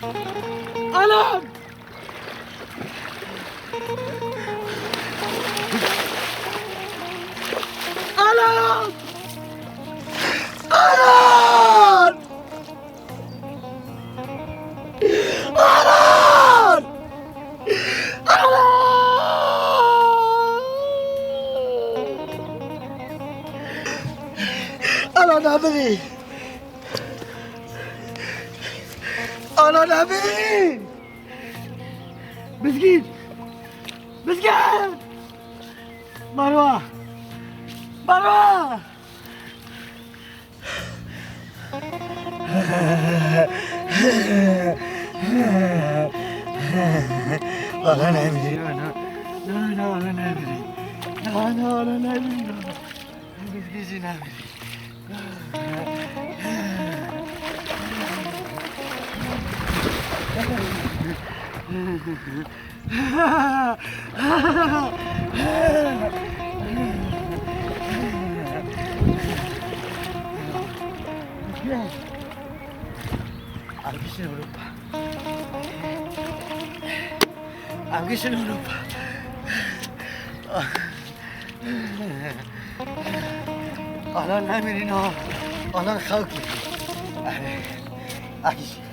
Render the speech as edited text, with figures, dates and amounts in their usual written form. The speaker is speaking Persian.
Anam! Anam! Anam! Anam! Anam نبری آنا نبری بزگیر بزگیر مروه مروه آنا نمیری نه آنا نمیری نه آنا نمیری بزگیری نمیری Algis in Europa. Algis in Europa. الان نمیرین ها الان خاکی. Algis.